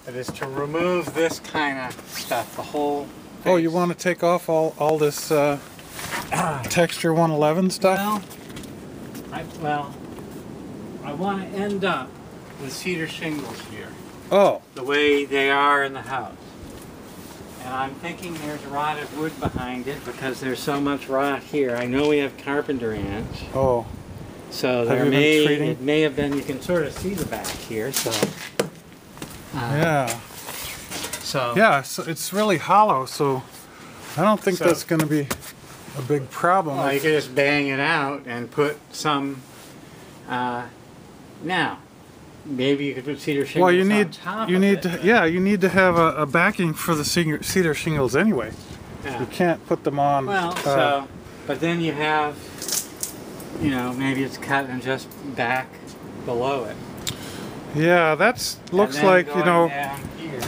It is to remove this kind of stuff, the whole face. Oh, you want to take off all this texture 111 stuff? Well, I want to end up with cedar shingles here. Oh. The way they are in the house. And I'm thinking there's rotted wood behind it because there's so much rot here. I know we have carpenter ants. Oh. So it may have been, you can sort of see the back here, so. Yeah. So. Yeah, so it's really hollow, so I don't think that's going to be a big problem. Well, you could just bang it out and put some, now, maybe you could put cedar shingles well, you need to have a backing for the cedar shingles anyway. Yeah. You can't put them on. Well, but then you have, you know, maybe it's cut and just back below it. Yeah, looks like, you know,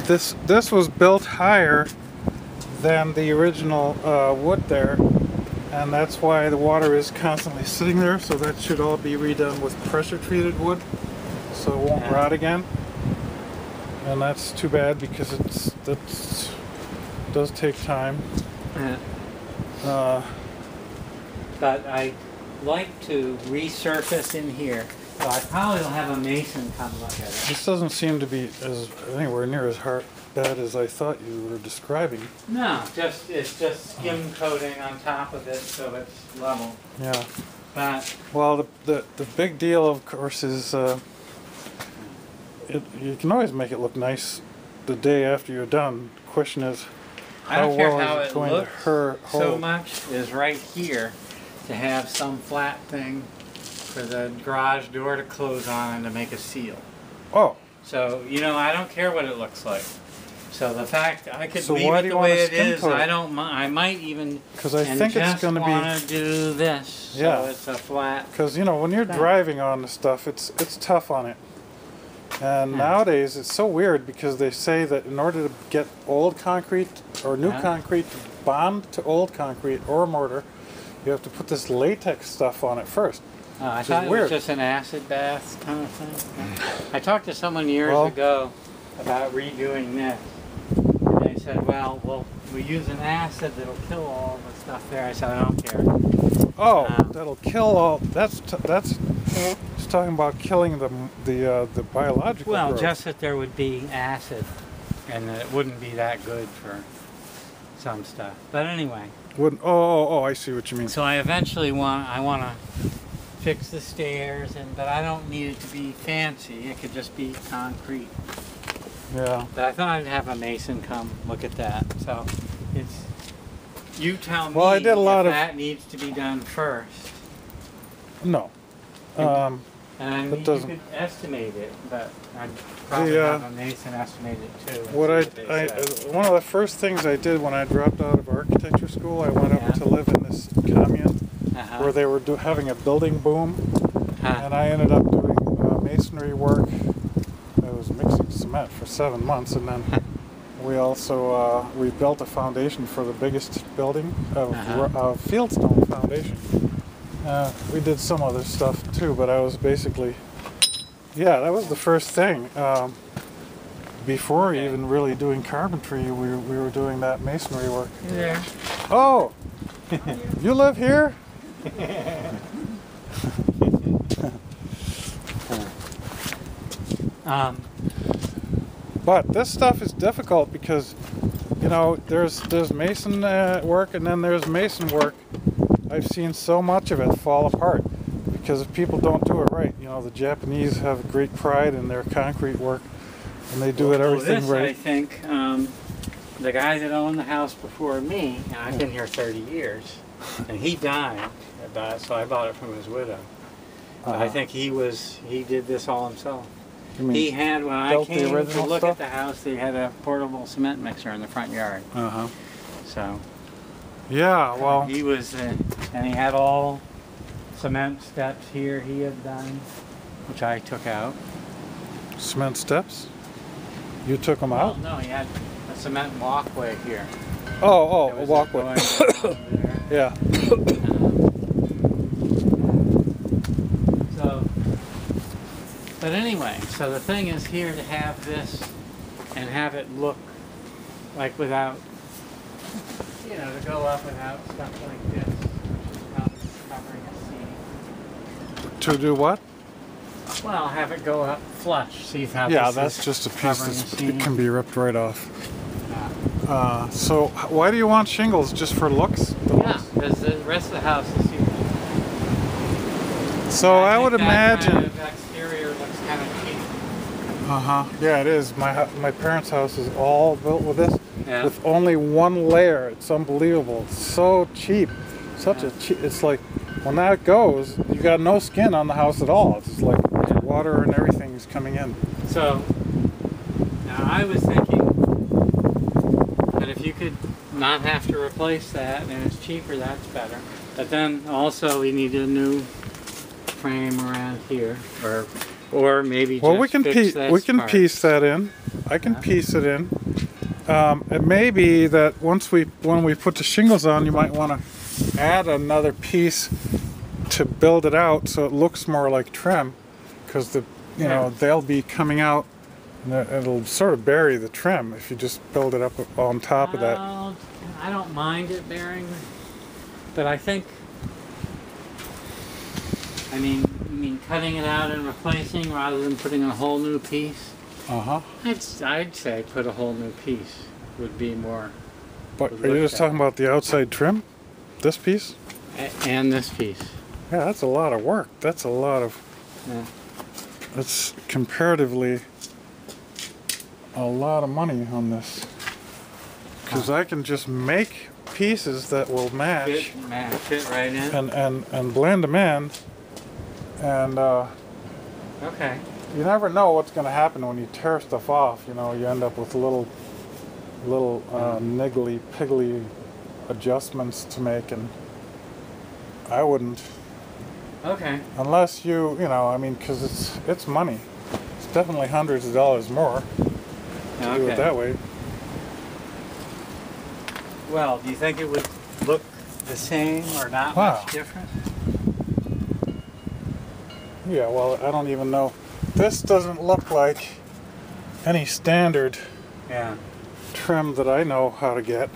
this was built higher than the original wood there, and that's why the water is constantly sitting there. So that should all be redone with pressure treated wood, so it won't rot again. And that's too bad because it does take time. But I like to resurface in here, so I probably will have a mason come look at it. This doesn't seem to be anywhere near as bad as I thought you were describing. No, it's just skim coating on top of it so it's level. Yeah. But well, the big deal, of course, is you can always make it look nice the day after you're done. The question is, how well is it going to hold? So much is right here to have some flat thing for the garage door to close on and to make a seal. Oh. So, you know, I don't care what it looks like. So the fact I could so leave it the way it is, it? I don't mind. I might even because I think it's going to be. Want to do this. Yeah. So it's a flat. Because you know when you're driving on the stuff, it's tough on it. And nowadays it's so weird because they say that in order to get old concrete or new concrete to bond to old concrete or mortar, you have to put this latex stuff on it first. I thought it was just an acid bath kind of thing. I talked to someone years ago about redoing this. And they said, well, we use an acid that'll kill all the stuff there. I said, I don't care. Oh, that'll kill all. That's just talking about killing the biological growth. Just that there would be acid, and that it wouldn't be that good for some stuff. But anyway. Oh, I see what you mean. So I eventually want to fix the stairs, but I don't need it to be fancy. It could just be concrete. Yeah. But I thought I'd have a mason come look at that. So it's, you tell me that needs to be done first. No. And you could estimate it, but I'd probably have a mason estimate it too. One of the first things I did when I dropped out of architecture school, I went up to live in this commune where they were having a building boom, and I ended up doing masonry work. I was mixing cement for 7 months, and then we also we built a foundation for the biggest building of fieldstone foundation. We did some other stuff too, but I was basically, that was the first thing. Before even really doing carpentry, we were doing that masonry work. Yeah. Oh, you live here? But this stuff is difficult because, you know, there's mason work and then there's mason work. I've seen so much of it fall apart because if people don't do it right, you know, the Japanese have great pride in their concrete work and they do everything right. I think the guy that owned the house before me, and I've been here 30 years, and he died, so I bought it from his widow. I think he did this all himself. He had, when I came to look at the house, they had a portable cement mixer in the front yard. So. Yeah, well. He was, and he had all cement steps here he had done, which I took out. Cement steps? You took them out? No, he had a cement walkway here. Oh, a walkway. Yeah. But anyway, so the thing is here to have this and have it look like without, you know, to go up without stuff like this, covering a seam. To do what? Well, have it go up flush. See how Yeah, this that's is just a piece covering that seam. it can be ripped right off. Yeah. So why do you want shingles? Just for looks? Yeah, because the rest of the house is huge. So I would imagine. Kind of exterior looks kind of cheap. Yeah, it is. My parents' house is all built with this, Yeah. with only one layer. It's unbelievable. It's so cheap. Such a cheap. It's like when that goes, you got no skin on the house at all. It's just like water and everything is coming in. So now I was thinking that if you could not have to replace that and it's cheaper, that's better. But then also we need a new frame around here, or maybe Well, just we can part. piece that in. I can piece it in. It may be that when we put the shingles on, you might want to add another piece to build it out so it looks more like trim, because they'll be coming out, and it'll sort of bury the trim if you just build it up on top of that. I don't mind it bearing, but I think, I mean, you mean cutting it out and replacing rather than putting a whole new piece? I'd say put a whole new piece would be more. But are you just talking about the outside trim? This piece? And this piece. Yeah, that's a lot of work. That's a lot of. Yeah. That's comparatively a lot of money on this. Because I can just make pieces that will match. Fit right in. And blend them in. And okay. You never know what's going to happen when you tear stuff off. You know, you end up with little niggly, piggly adjustments to make, and I wouldn't. Okay. Unless you know, I mean, because it's money. It's definitely hundreds of dollars more to do it that way. Well, do you think it would look the same or not much different? Yeah, well, I don't even know. This doesn't look like any standard trim that I know how to get.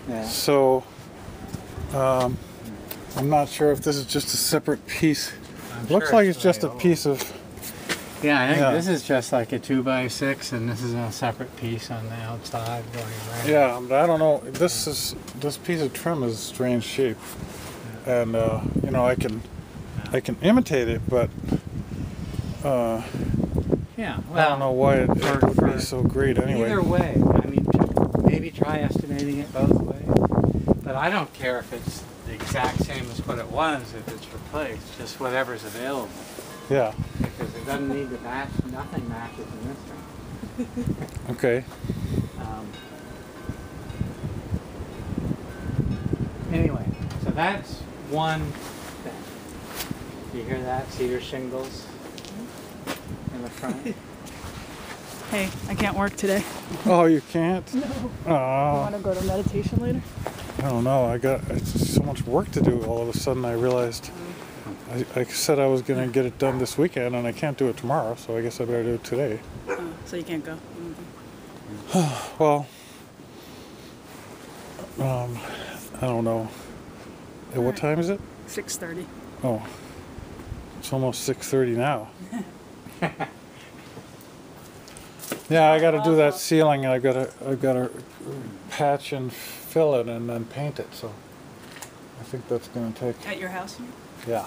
Yeah. So, I'm not sure if this is just a separate piece. Looks like it's just a piece of. Yeah, I think this is just like a 2x6, and this is a separate piece on the outside going around. Yeah, but I don't know. This piece of trim is a strange shape, and you know, I can imitate it, but yeah, well, I don't know why it would be so great anyway. Either way, I mean, maybe try estimating it both ways. But I don't care if it's the exact same as what it was, if it's replaced, just whatever's available. Yeah. Because it doesn't need to match, nothing matches in this thing. Okay. Anyway, so that's one thing. You hear that? Cedar shingles in the front. Hey, I can't work today. Oh, you can't? No. Oh. You want to go to meditation later? I don't know. I got so much work to do. All of a sudden, I realized I said I was going to get it done this weekend, and I can't do it tomorrow. So I guess I better do it today. Oh, so you can't go. Well, I don't know. What time is it? 6:30. Oh, it's almost 6:30 now. Yeah, I got to do that ceiling. I got to patch and fill it and then paint it. So I think that's going to take. At your house? Yeah.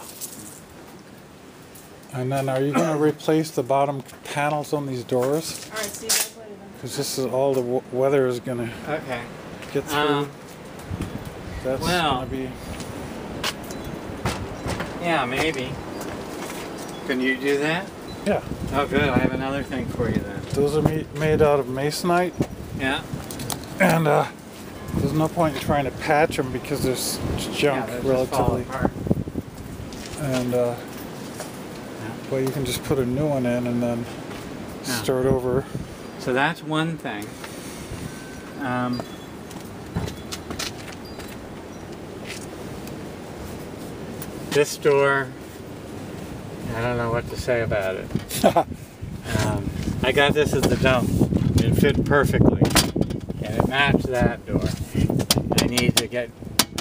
And then, are you going to replace the bottom panels on these doors? All right. See you guys later then. Because this is all the weather is going to get through. That's going to be. Yeah, maybe. Can you do that? Yeah. Oh, good. I have another thing for you then. Those are made out of masonite. Yeah. And there's no point in trying to patch them because there's junk relatively. And well, you can just put a new one in and then start over. So that's one thing. This door, I don't know what to say about it. I got this as the dump. it fit perfectly. And it matched that door. I need to get,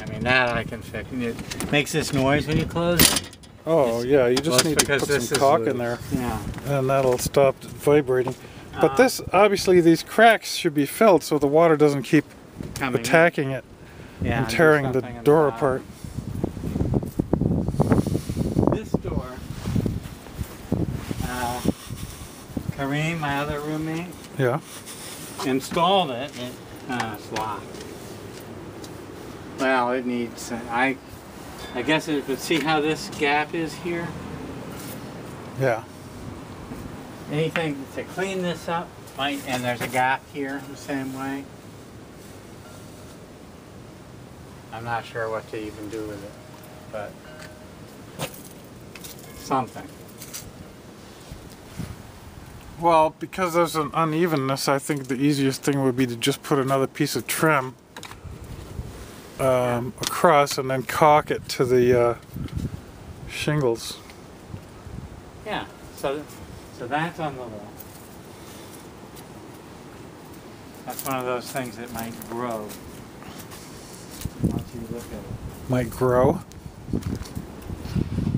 I mean, that I can fix. And it makes this noise when you close it. Oh, yeah, you just need to put some caulk in there. Yeah. And that'll stop it vibrating. But this, obviously, these cracks should be filled so the water doesn't keep attacking it and tearing the door apart. This door, Kareem, my other roommate, Yeah. installed it. It's locked. Well, it needs. I guess it. But see how this gap is here. Yeah. Anything to clean this up, and there's a gap here the same way. I'm not sure what to even do with it, but something. Well, because there's an unevenness, I think the easiest thing would be to just put another piece of trim across and then caulk it to the shingles. Yeah, so that's on the wall. That's one of those things that might grow once you look at it. Might grow.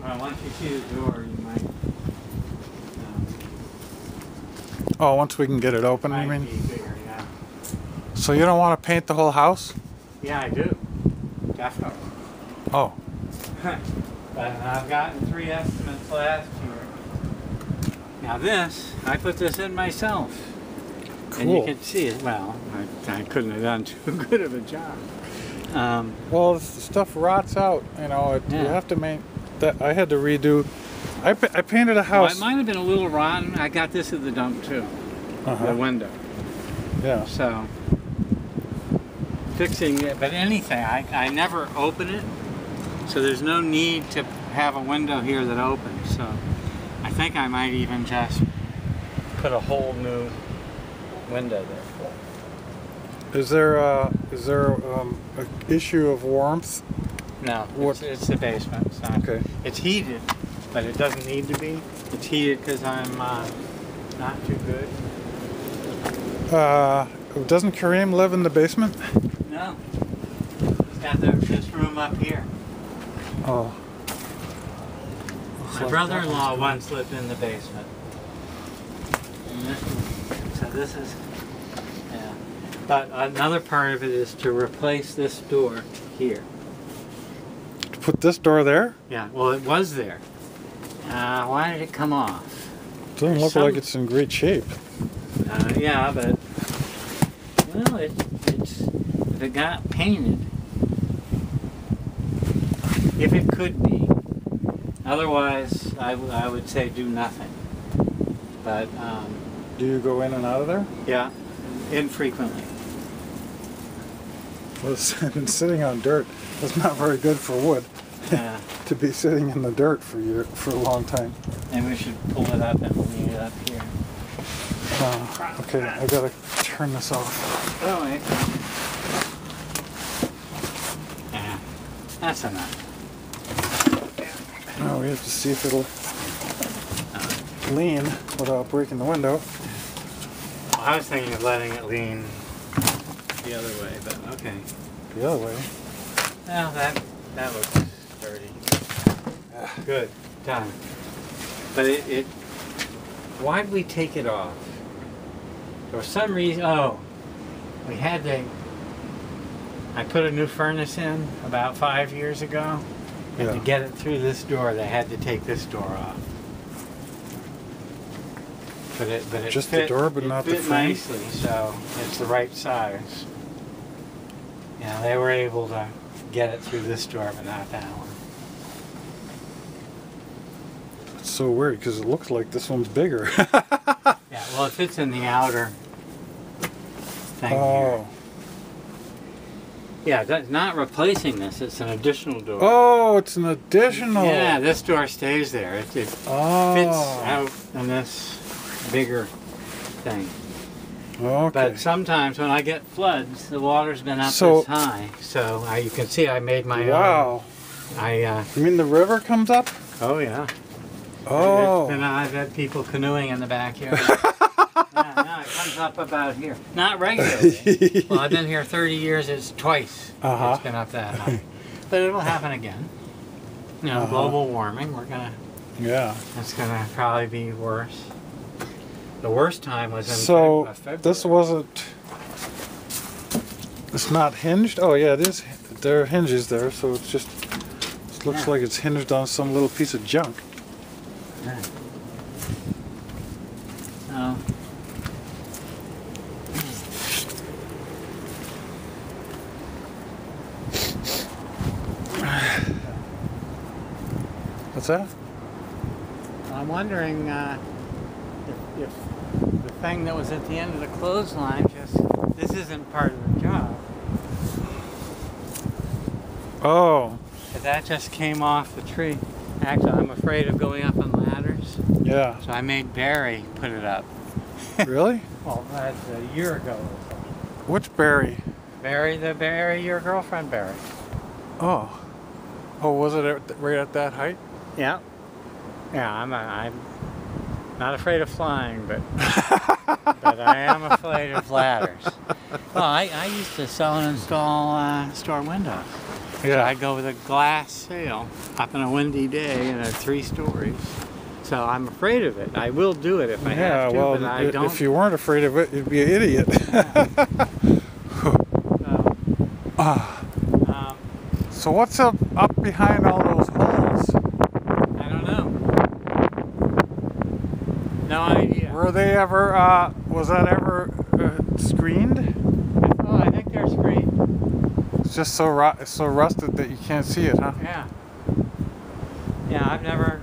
Well, once you see the door, you might. Oh, once we can get it open, you mean? Be bigger, yeah. So you don't want to paint the whole house? Yeah, I do. Definitely. Oh. But I've gotten 3 estimates last year. Now this, I put this in myself. Cool. And you can see it. Well, I couldn't have done too good of a job. Well, the stuff rots out, you know. You have to make that. I had to redo. I painted a house. Well, it might have been a little rotten. I got this at the dump too. The window. Yeah. So fixing it, but anything, I never open it, so there's no need to have a window here that opens. So I think I might even just put a whole new window there. Is there an issue of warmth? No, it's the basement. It's not, okay. It's heated, but it doesn't need to be. It's heated because I'm not too good. Doesn't Kareem live in the basement? No. He's got this room up here. Oh. My brother-in-law once lived in the basement. And so this is, yeah. But another part of it is to replace this door here. To put this door there? Yeah, well it was there. Why did it come off? Doesn't look like it's in great shape. Yeah, but, well, it's, if it got painted, if it could be. Otherwise, I would say do nothing. But, do you go in and out of there? yeah, infrequently. Well, I've been sitting on dirt. That's not very good for wood. Yeah. To be sitting in the dirt for a long time. And we should pull it up and leave it up here. Okay, I gotta turn this off. Oh, wait. Yeah, that's enough. Now we have to see if it'll lean without breaking the window. Well, I was thinking of letting it lean the other way, but okay. The other way? Well, that looks sturdy. Good, done. But why'd we take it off? For some reason, we had to, I put a new furnace in about 5 years ago. And to get it through this door, they had to take this door off. But it just fit, the door, but not the frame? nicely, so it's the right size. Yeah, they were able to get it through this door, but not that one. It's so weird because it looks like this one's bigger. Yeah, well, it fits in the outer thing here. Yeah, that's not replacing this. It's an additional door. Oh, it's an additional. Yeah, this door stays there. It fits out in this bigger thing. Okay. But sometimes when I get floods, the water's been up this high. So you can see I made my own. Wow. You mean the river comes up? Oh, yeah. Oh. And I've had people canoeing in the backyard. Yeah, no, it comes up about here. Not regularly. Well, I've been here 30 years. It's twice. It's been up that high. But it'll happen again. You know, global warming. We're gonna. Yeah. It's gonna probably be worse. The worst time was in February. This wasn't. It's not hinged. Oh yeah, it is. There are hinges there, so it's just. It looks like it's hinged on some little piece of junk. Yeah. So. What's that? I'm wondering if the thing that was at the end of the clothesline this isn't part of the job. Oh. If that just came off the tree. Actually, I'm afraid of going up on ladders. Yeah. So I made Barry put it up. Really? Well, that's a year ago or so. Which Barry? Barry, your girlfriend Barry. Oh. Oh, was it right at that height? Yeah. Yeah, I'm not afraid of flying, but but I am afraid of ladders. Well, I used to sell and install store windows. Yeah. So I'd go with a glass sail up on a windy day and 3 stories. So I'm afraid of it. I will do it if I have to, well, but I don't. If you weren't afraid of it, you'd be an idiot. So what's up behind all those holes? I don't know. No idea. Were they ever, was that ever screened? Oh, I think they're screened. It's just so rusted that you can't see it, huh? Yeah. Yeah, I've never